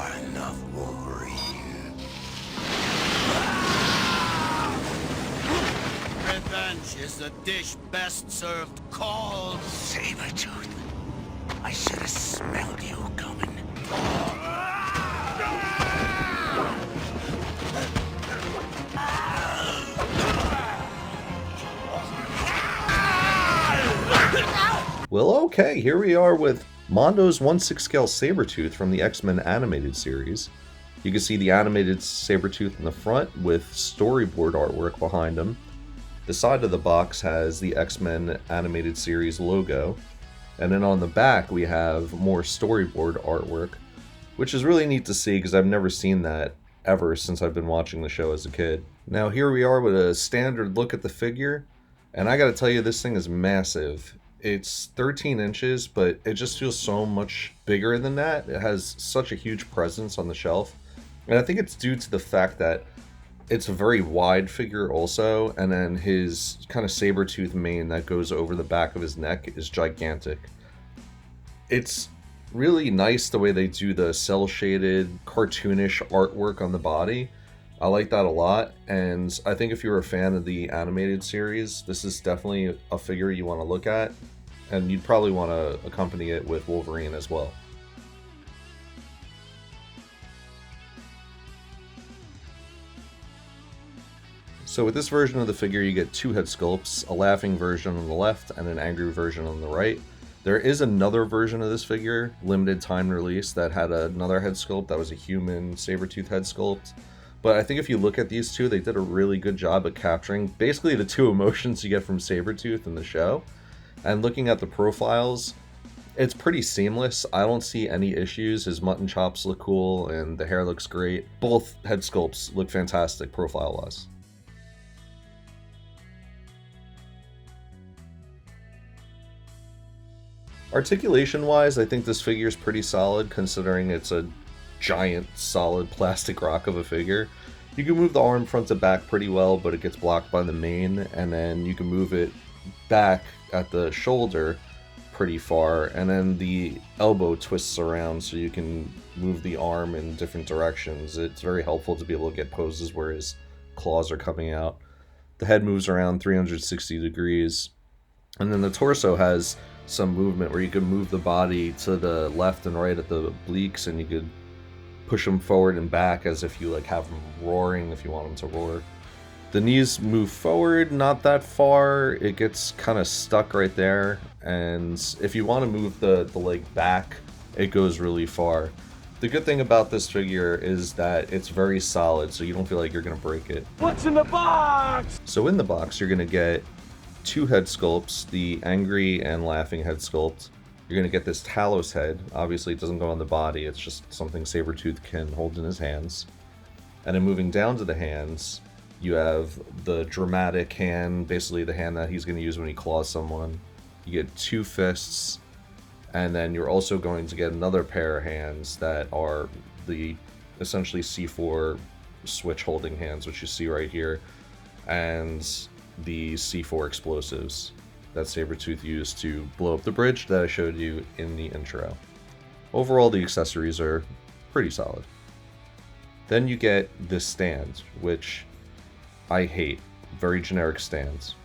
far enough, Wolverine. Revenge is a dish best served cold. Sabretooth, I should have smelled you coming. Well, okay, here we are with Mondo's 1/6 scale Sabretooth from the X-Men animated series. You can see the animated Sabretooth in the front with storyboard artwork behind him. The side of the box has the X-Men animated series logo. And then on the back we have more storyboard artwork, which is really neat to see because I've never seen that ever since I've been watching the show as a kid. Now here we are with a standard look at the figure, and I gotta tell you, this thing is massive. It's 13 inches, but it just feels so much bigger than that. It has such a huge presence on the shelf. And I think it's due to the fact that it's a very wide figure also, and then his kind of saber-tooth mane that goes over the back of his neck is gigantic. It's really nice the way they do the cel-shaded, cartoonish artwork on the body. I like that a lot, and I think if you're a fan of the animated series, this is definitely a figure you want to look at, and you'd probably want to accompany it with Wolverine as well. So with this version of the figure, you get two head sculpts, a laughing version on the left and an angry version on the right. There is another version of this figure, limited time release, that had another head sculpt that was a human Sabretooth head sculpt. But I think if you look at these two, they did a really good job at capturing basically the two emotions you get from Sabretooth in the show. And looking at the profiles, it's pretty seamless. I don't see any issues. His mutton chops look cool and the hair looks great. Both head sculpts look fantastic profile-wise. Articulation-wise, I think this figure is pretty solid considering it's a giant, solid plastic rock of a figure. You can move the arm front to back pretty well, but it gets blocked by the mane, and then you can move it back at the shoulder pretty far, and then the elbow twists around so you can move the arm in different directions. It's very helpful to be able to get poses where his claws are coming out. The head moves around 360 degrees, and then the torso has some movement where you can move the body to the left and right at the obliques, and you could push them forward and back as if you like have them roaring if you want them to roar. The knees move forward, not that far. It gets kind of stuck right there, and if you want to move the leg back, it goes really far. The good thing about this figure is that it's very solid, so you don't feel like you're going to break it. What's in the box? So in the box, you're going to get two head sculpts, the angry and laughing head sculpt. You're going to get this Talos head. Obviously, it doesn't go on the body. It's just something Sabretooth can hold in his hands. And then moving down to the hands, you have the dramatic hand, basically the hand that he's going to use when he claws someone. You get two fists, and then you're also going to get another pair of hands that are the essentially C4 switch holding hands, which you see right here, and the C4 explosives that Sabretooth used to blow up the bridge that I showed you in the intro. Overall, the accessories are pretty solid. Then you get this stand, which I hate. Very generic stands.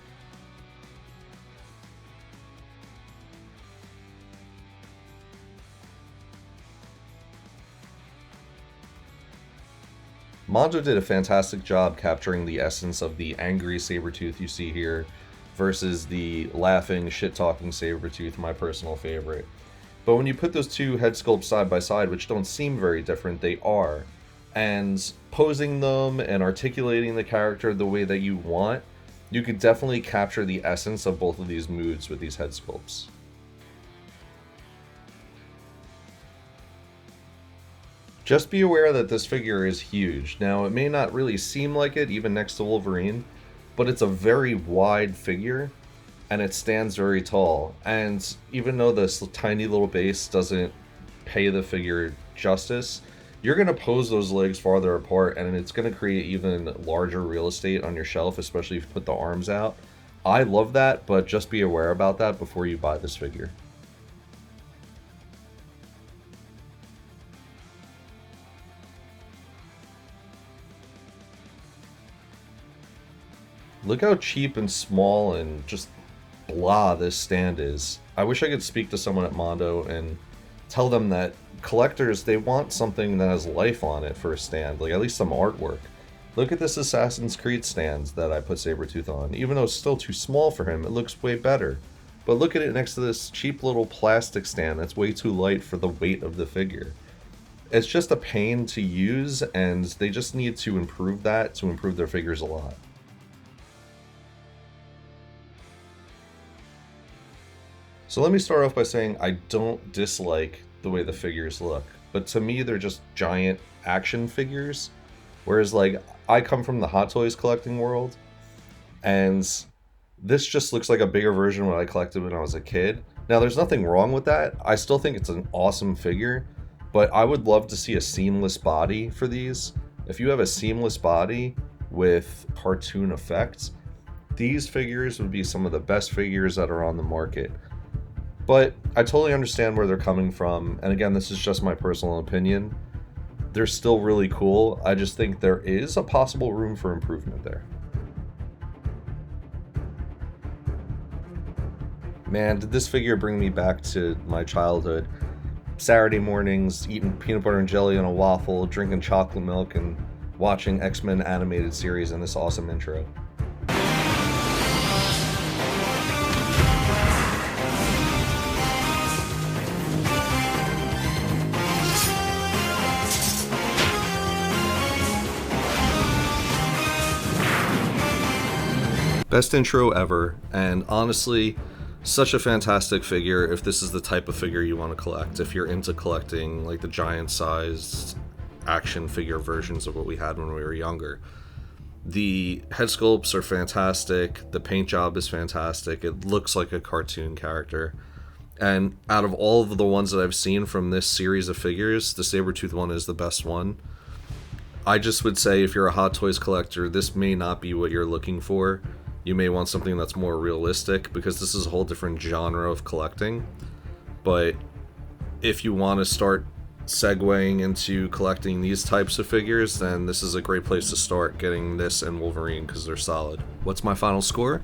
Mondo did a fantastic job capturing the essence of the angry Sabretooth you see here versus the laughing, shit-talking Sabretooth, my personal favorite. But when you put those two head sculpts side by side, which don't seem very different, they are. And posing them and articulating the character the way that you want, you could definitely capture the essence of both of these moods with these head sculpts. Just be aware that this figure is huge. Now, it may not really seem like it, even next to Wolverine, but it's a very wide figure, and it stands very tall. And even though this tiny little base doesn't pay the figure justice, you're going to pose those legs farther apart, and it's going to create even larger real estate on your shelf, especially if you put the arms out. I love that, but just be aware about that before you buy this figure. Look how cheap and small and just blah this stand is. I wish I could speak to someone at Mondo and tell them that collectors, they want something that has life on it for a stand, like at least some artwork. Look at this Assassin's Creed stand that I put Sabretooth on. Even though it's still too small for him, it looks way better. But look at it next to this cheap little plastic stand that's way too light for the weight of the figure. It's just a pain to use, and they just need to improve that to improve their figures a lot. So let me start off by saying I don't dislike the way the figures look, but to me they're just giant action figures. Whereas like I come from the Hot Toys collecting world, and this just looks like a bigger version of what I collected when I was a kid. Now there's nothing wrong with that. I still think it's an awesome figure, but I would love to see a seamless body for these. If you have a seamless body with cartoon effects, these figures would be some of the best figures that are on the market. But I totally understand where they're coming from, and again, this is just my personal opinion. They're still really cool. I just think there is a possible room for improvement there. Man, did this figure bring me back to my childhood. Saturday mornings, eating peanut butter and jelly on a waffle, drinking chocolate milk, and watching X-Men animated series in this awesome intro. Best intro ever, and honestly, such a fantastic figure if this is the type of figure you want to collect. If you're into collecting like the giant-sized action figure versions of what we had when we were younger. The head sculpts are fantastic, the paint job is fantastic, it looks like a cartoon character. And out of all of the ones that I've seen from this series of figures, the Sabretooth one is the best one. I just would say if you're a Hot Toys collector, this may not be what you're looking for. You may want something that's more realistic, because this is a whole different genre of collecting. But if you want to start segueing into collecting these types of figures, then this is a great place to start getting this and Wolverine, because they're solid. What's my final score?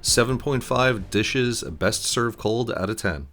7.5 dishes best served cold out of 10.